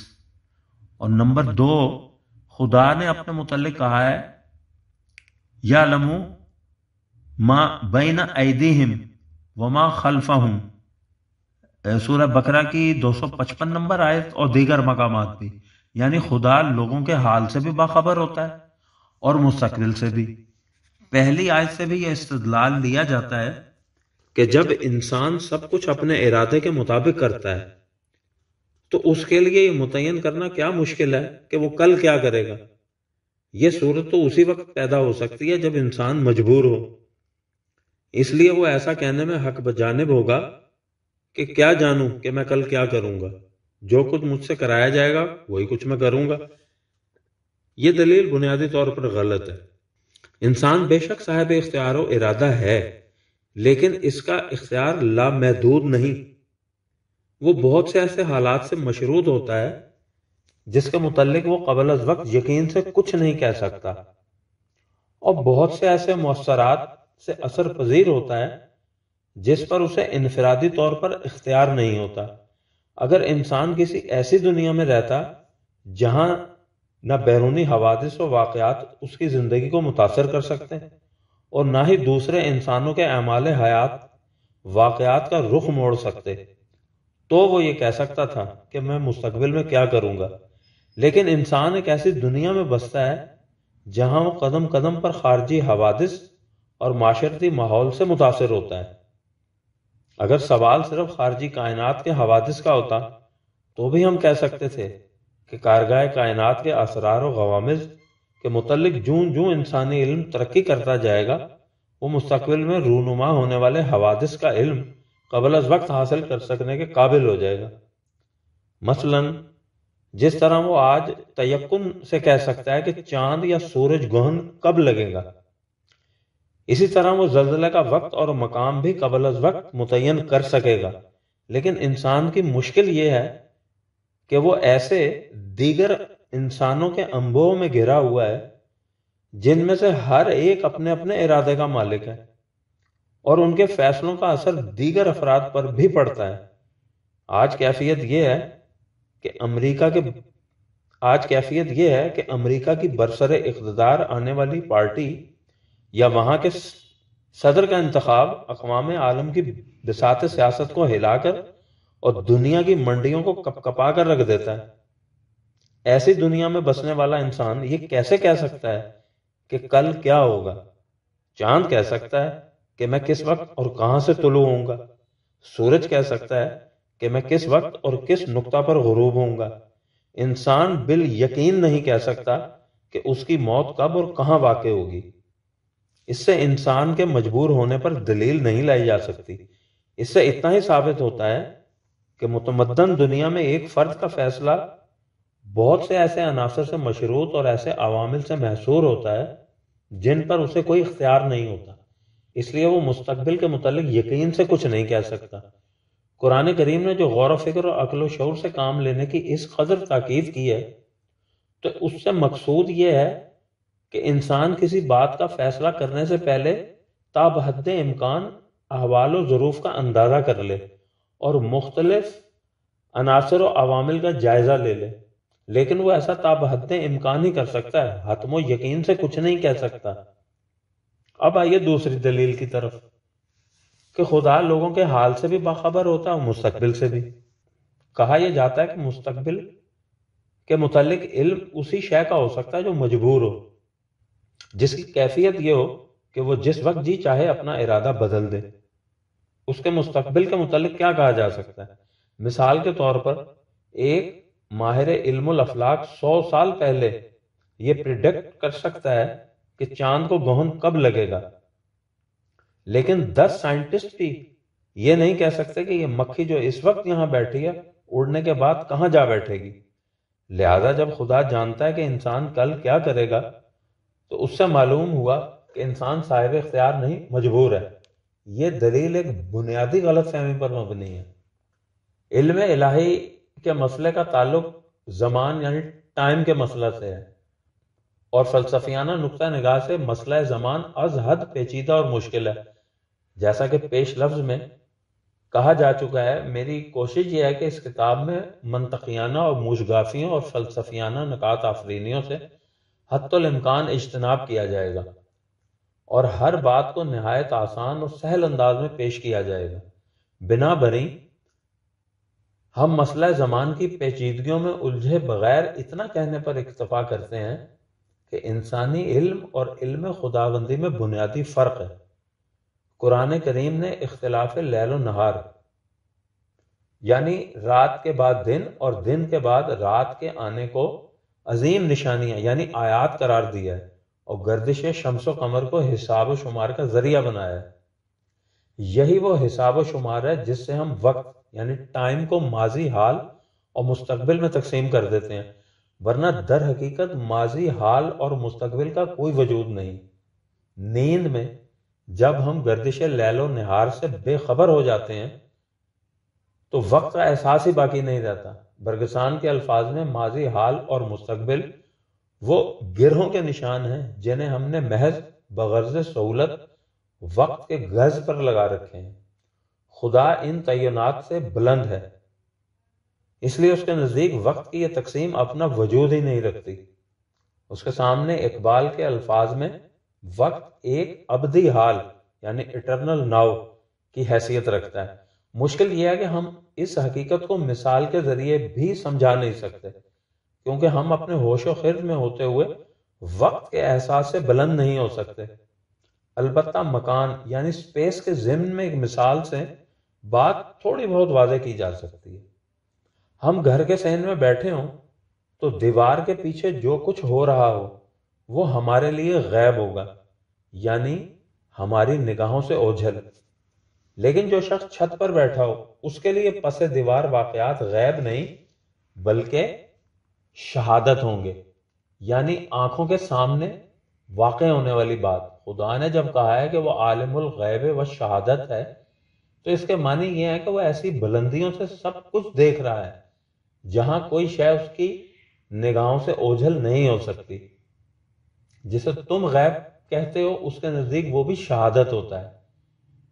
اور نمبر 2، خدا نے اپنے متعلق کہا ہے یعلم ما بین ایدیہم وما خلفہم، سورہ بقرہ کی 255 نمبر آیت اور دیگر مقامات بھی، یعنی خدا لوگوں کے حال سے بھی باخبر ہوتا ہے اور مستقبل سے بھی۔ پہلی آیت سے بھی یہ استدلال لیا جاتا ہے کہ جب انسان سب کچھ اپنے ارادے کے مطابق کرتا ہے تو اس کے لیے یہ متعین کرنا کیا مشکل ہے کہ وہ کل کیا کرے گا۔ یہ صورت تو اسی وقت پیدا ہو سکتی ہے جب انسان مجبور ہو، اس لیے وہ ایسا کہنے میں حق بجانب ہوگا کہ کیا جانوں کہ میں کل کیا کروں گا، جو کچھ مجھ سے کرایا جائے گا وہی کچھ میں کروں گا۔ یہ دلیل بنیادی طور پر غلط ہے۔ انسان بے شک صاحب اختیار و ارادہ ہے، لیکن اس کا اختیار لامحدود نہیں۔ وہ بہت سے ایسے حالات سے مشروط ہوتا ہے جس کے متعلق وہ قبل از وقت یقین سے کچھ نہیں کہہ سکتا، اور بہت سے ایسے مؤثرات سے اثر پذیر ہوتا ہے جس پر اسے انفرادی طور پر اختیار نہیں ہوتا۔ اگر انسان کسی ایسی دنیا میں رہتا جہاں نہ بیرونی حوادث و واقعات اس کی زندگی کو متاثر کر سکتے ہیں اور نہ ہی دوسرے انسانوں کے اعمال حیات واقعات کا رخ موڑ سکتے، تو وہ یہ کہہ سکتا تھا کہ میں مستقبل میں کیا کروں گا۔ لیکن انسان ایک ایسی دنیا میں بستا ہے جہاں وہ قدم قدم پر خارجی حوادث اور معاشرتی ماحول سے متاثر ہوتا ہے۔ اگر سوال صرف خارجی کائنات کے حوادث کا ہوتا تو بھی ہم کہہ سکتے تھے کہ کارگاہ کائنات کے اسرار و غوامض کے متعلق جوں جوں انسانی علم ترقی کرتا جائے گا، وہ مستقبل میں رونما ہونے والے حوادث کا علم قبل از وقت حاصل کر سکنے کے قابل ہو جائے گا۔ مثلاً جس طرح وہ آج تیقن سے کہہ سکتا ہے کہ چاند یا سورج گرہن کب لگے گا، اسی طرح وہ زلزلے کا وقت اور مقام بھی قبل از وقت متعین کر سکے گا۔ لیکن انسان کی مشکل یہ ہے کہ وہ ایسے دیگر انسانوں کے انبوہ میں گھرا ہوا ہے جن میں سے ہر ایک اپنے اپنے ارادے کا مالک ہے، اور ان کے فیصلوں کا اثر دیگر افراد پر بھی پڑتا ہے۔ آج کیفیت یہ ہے کہ امریکہ کی برسر اقتدار آنے والی پارٹی یا وہاں کے صدر کا انتخاب اقوام عالم کی بساط سیاست کو ہلا کر اور دنیا کی منڈیوں کو کپا کر رکھ دیتا ہے۔ ایسی دنیا میں بسنے والا انسان یہ کیسے کہہ سکتا ہے کہ کل کیا ہوگا؟ چاند کہہ سکتا ہے کہ میں کس وقت اور کہاں سے طلوع ہوں گا، سورج کہہ سکتا ہے کہ میں کس وقت اور کس نقطہ پر غروب ہوں گا۔ انسان بال یقین نہیں کہہ سکتا کہ اس کی موت کب اور کہاں واقع ہوگی۔ اس سے انسان کے مجبور ہونے پر دلیل نہیں لائی جا سکتی۔ اس سے اتنا ہی ثابت ہوتا ہے کہ متمدن دنیا میں ایک فرد کا فیصلہ بہت سے ایسے عناصر سے مشروط اور ایسے عوامل سے محصور ہوتا ہے جن پر اسے کوئی اختیار نہیں ہوتا، اس لیے وہ مستقبل کے متعلق یقین سے کچھ نہیں کہہ سکتا۔ قرآن کریم نے جو غور و فکر اور عقل و شعور سے کام لینے کی اس قدر تاکید کی ہے، تو اس سے مقصود یہ ہے کہ انسان کسی بات کا فیصلہ کرنے سے پہلے تا بحد امکان احوال و ظروف کا اندازہ کر لے اور مختلف عناصر و عوامل کا جائزہ لے لے، لیکن وہ ایسا تا بحد امکان ہی کر سکتا ہے، حتم و یقین سے کچھ نہیں کہہ سکتا۔ اب آئیے دوسری دلیل کی طرف کہ خدا لوگوں کے حال سے بھی باخبر ہوتا ہے اور مستقبل سے بھی۔ کہا یہ جاتا ہے کہ مستقبل کے متعلق علم اسی شے کا ہو سکتا ہے جو مجبور ہو، جس کی کیفیت یہ ہو کہ وہ جس وقت جی چاہے اپنا ارادہ بدل دے۔ اس کے مستقبل کے متعلق کیا کہا جا سکتا ہے؟ مثال کے طور پر ایک ماہر علم الافلاک 100 سال پہلے یہ پریڈکٹ کر سکتا ہے کہ چاند کو گہن کب لگے گا، لیکن 10 سائنٹسٹ بھی یہ نہیں کہہ سکتے کہ یہ مکھی جو اس وقت یہاں بیٹھی ہے اڑنے کے بعد کہاں جا بیٹھے گی۔ لہذا جب خدا جانتا ہے کہ انسان کل کیا کرے گا تو اس سے معلوم ہوا کہ انسان صاحب اختیار نہیں، مجبور ہے۔ یہ دلیل ایک بنیادی غلط فہمی پر مبنی ہے۔ علم الہی کے مسئلے کا تعلق زمان یعنی ٹائم کے مسئلہ سے ہے، اور فلسفیانہ نقطہ نگاہ سے مسئلہ زمان از حد پیچیدہ اور مشکل ہے۔ جیسا کہ پیش لفظ میں کہا جا چکا ہے، میری کوشش یہ ہے کہ اس کتاب میں منطقیانہ اور موشگافیوں اور فلسفیانہ نکات آفرینیوں سے حتی الامکان اجتناب کیا جائے گا، اور ہر بات کو نہایت آسان اور سہل انداز میں پیش کیا جائے گا۔ بنا بری ہم مسئلہ زمان کی پیچیدگیوں میں الجھے بغیر اتنا کہنے پر اکتفا کرتے ہیں کہ انسانی علم اور علم خداوندی میں بنیادی فرق ہے۔ قرآن کریم نے اختلاف لیل و نہار یعنی رات کے بعد دن اور دن کے بعد رات کے آنے کو عظیم نشانیاں یعنی آیات قرار دیا ہے، اور گردش شمس و قمر کو حساب و شمار کا ذریعہ بنایا ہے۔ یہی وہ حساب و شمار ہے جس سے ہم وقت یعنی ٹائم کو ماضی، حال اور مستقبل میں تقسیم کر دیتے ہیں، ورنہ در حقیقت ماضی، حال اور مستقبل کا کوئی وجود نہیں۔ نیند میں جب ہم گردش لیل و نہار سے بے خبر ہو جاتے ہیں تو وقت کا احساس ہی باقی نہیں رہتا۔ برگسان کے الفاظ میں ماضی، حال اور مستقبل وہ گرہوں کے نشان ہیں جنہیں ہم نے محض بغرض سہولت وقت کے گز پر لگا رکھے ہیں۔ خدا ان تعینات سے بلند ہے، اس لیے اس کے نزدیک وقت کی یہ تقسیم اپنا وجود ہی نہیں رکھتی۔ اس کے سامنے اقبال کے الفاظ میں وقت ایک ابدی حال یعنی اٹرنل ناؤ کی حیثیت رکھتا ہے۔ مشکل یہ ہے کہ ہم اس حقیقت کو مثال کے ذریعے بھی سمجھا نہیں سکتے، کیونکہ ہم اپنے ہوش و خرد میں ہوتے ہوئے وقت کے احساس سے بلند نہیں ہو سکتے۔ البتہ مکان یعنی سپیس کے ضمن میں ایک مثال سے بات تھوڑی بہت واضح کی جا سکتی ہے۔ ہم گھر کے صحن میں بیٹھے ہوں تو دیوار کے پیچھے جو کچھ ہو رہا ہو وہ ہمارے لیے غیب ہوگا، یعنی ہماری نگاہوں سے اوجھل۔ لیکن جو شخص چھت پر بیٹھا ہو اس کے لیے پس دیوار واقعات غیب نہیں بلکہ شہادت ہوں گے، یعنی آنکھوں کے سامنے واقع ہونے والی بات۔ خدا نے جب کہا ہے کہ وہ عالم الغیب و شہادت ہے تو اس کے معنی یہ ہے کہ وہ ایسی بلندیوں سے سب کچھ دیکھ رہا ہے جہاں کوئی شے اس کی نگاہوں سے اوجھل نہیں ہو سکتی۔ جسے تم غیب کہتے ہو اس کے نزدیک وہ بھی شہادت ہوتا ہے۔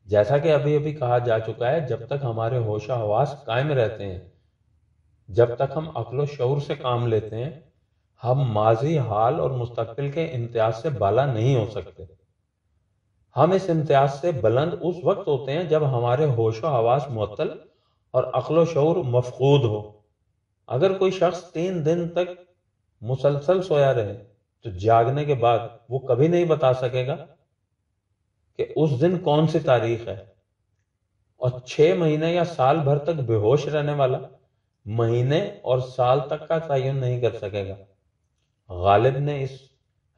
جیسا کہ ابھی ابھی کہا جا چکا ہے، جب تک ہمارے ہوش و حواس قائم رہتے ہیں، جب تک ہم عقل و شعور سے کام لیتے ہیں، ہم ماضی، حال اور مستقبل کے امتیاز سے بالا نہیں ہو سکتے۔ ہم اس امتیاز سے بلند اس وقت ہوتے ہیں جب ہمارے ہوش و حواس معطل اور عقل و شعور مفقود ہو۔ اگر کوئی شخص 3 دن تک مسلسل سویا رہے تو جاگنے کے بعد وہ کبھی نہیں بتا سکے گا کہ اس دن کون سی تاریخ ہے، اور 6 مہینے یا سال بھر تک بے ہوش رہنے والا مہینے اور سال تک کا تعین نہیں کر سکے گا۔ غالب نے اس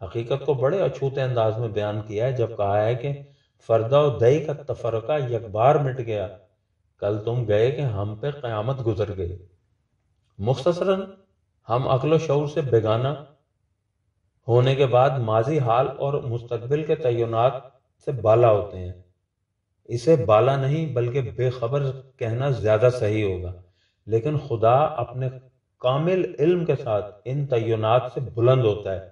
حقیقت کو بڑے اچھوتے انداز میں بیان کیا ہے جب کہا ہے کہ فردا و دئی کا تفرقہ یک بار مٹ گیا، کل تم گئے کہ ہم پہ قیامت گزر گئی۔ مختصراً ہم عقل و شعور سے بیگانہ ہونے کے بعد ماضی، حال اور مستقبل کے تعینات سے بالا ہوتے ہیں۔ اسے بالا نہیں بلکہ بے خبر کہنا زیادہ صحیح ہوگا، لیکن خدا اپنے کامل علم کے ساتھ ان تعینات سے بلند ہوتا ہے۔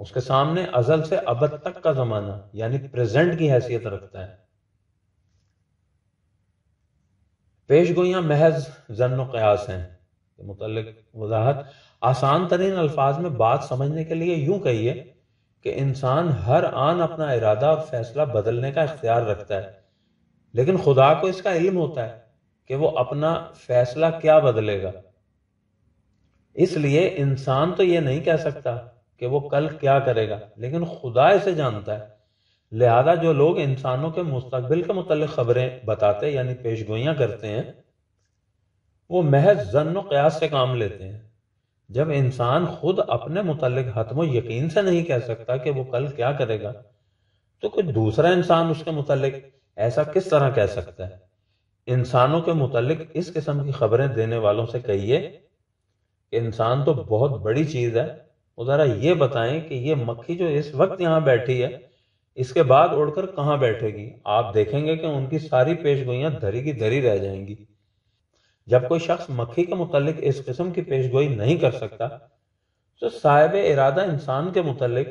اس کے سامنے ازل سے ابد تک کا زمانہ یعنی پریزنٹ کی حیثیت رکھتا ہے۔ پیش گوئیاں محض ظن و قیاس ہیں کے متعلق وضاحت۔ آسان ترین الفاظ میں بات سمجھنے کے لیے یوں کہیے کہ انسان ہر آن اپنا ارادہ اور فیصلہ بدلنے کا اختیار رکھتا ہے، لیکن خدا کو اس کا علم ہوتا ہے کہ وہ اپنا فیصلہ کیا بدلے گا۔ اس لیے انسان تو یہ نہیں کہہ سکتا کہ وہ کل کیا کرے گا، لیکن خدا اسے جانتا ہے۔ لہذا جو لوگ انسانوں کے مستقبل کے متعلق خبریں بتاتے یعنی پیش گوئیاں کرتے ہیں، وہ محض ظن و قیاس سے کام لیتے ہیں۔ جب انسان خود اپنے متعلق حتم و یقین سے نہیں کہہ سکتا کہ وہ کل کیا کرے گا، تو کوئی دوسرا انسان اس کے متعلق ایسا کس طرح کہہ سکتا ہے؟ انسانوں کے متعلق اس قسم کی خبریں دینے والوں سے کہیے کہ انسان تو بہت بڑی چیز ہے، وہ ذرا یہ بتائیں کہ یہ مکھی جو اس وقت یہاں بیٹھی ہے، اس کے بعد اڑ کر کہاں بیٹھے گی؟ آپ دیکھیں گے کہ ان کی ساری پیش گوئیاں دھری کی دھری رہ جائیں گی۔ جب کوئی شخص مکھی کے متعلق اس قسم کی پیش گوئی نہیں کر سکتا، تو صاحب ارادہ انسان کے متعلق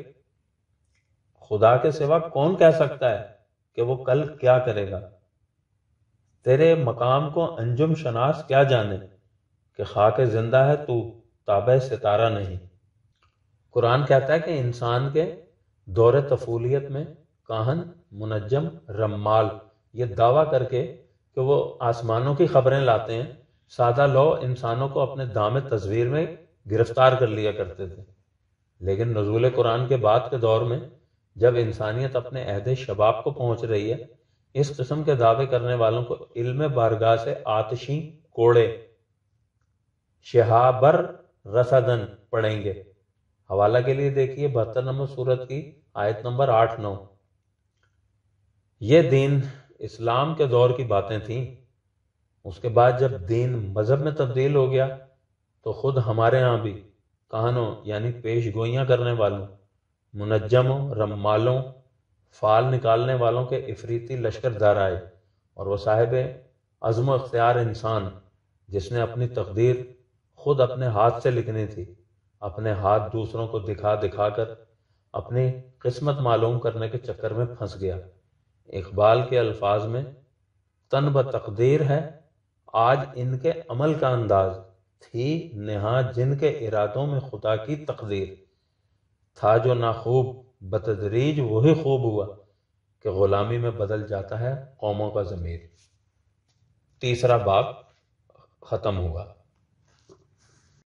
خدا کے سوا کون کہہ سکتا ہے کہ وہ کل کیا کرے گا؟ تیرے مقام کو انجم شناس کیا جانے کہ خاک زندہ ہے تو تابع ستارہ نہیں۔ قرآن کہتا ہے کہ انسان کے دور طفولیت میں کاہن، منجم، رمال یہ دعویٰ کر کے کہ وہ آسمانوں کی خبریں لاتے ہیں، سادہ لو انسانوں کو اپنے دام تصویر میں گرفتار کر لیا کرتے تھے۔ لیکن نزول قرآن کے بعد کے دور میں جب انسانیت اپنے عہد شباب کو پہنچ رہی ہے، اس قسم کے دعوے کرنے والوں کو علم بارگاہ سے آتشیں کوڑے شہابر رسدن پڑیں گے۔ حوالہ کے لیے دیکھیے 72 نمبر سورت کی آیت نمبر 8-9۔ یہ دین اسلام کے دور کی باتیں تھیں۔ اس کے بعد جب دین مذہب میں تبدیل ہو گیا تو خود ہمارے ہاں بھی کہانوں یعنی پیش گوئیاں کرنے والوں، منجموں، رمالوں، فال نکالنے والوں کے افریتی لشکر دار آئے، اور وہ صاحب عزم و اختیار انسان جس نے اپنی تقدیر خود اپنے ہاتھ سے لکھنی تھی، اپنے ہاتھ دوسروں کو دکھا دکھا کر اپنی قسمت معلوم کرنے کے چکر میں پھنس گیا۔ اقبال کے الفاظ میں تن بتقدیر ہے آج ان کے عمل کا انداز، تھی نہاں جن کے ارادوں میں خدا کی تقدیر، تھا جو ناخوب بتدریج وہی خوب ہوا کہ غلامی میں بدل جاتا ہے قوموں کا ضمیر۔ تیسرا باب ختم ہوا۔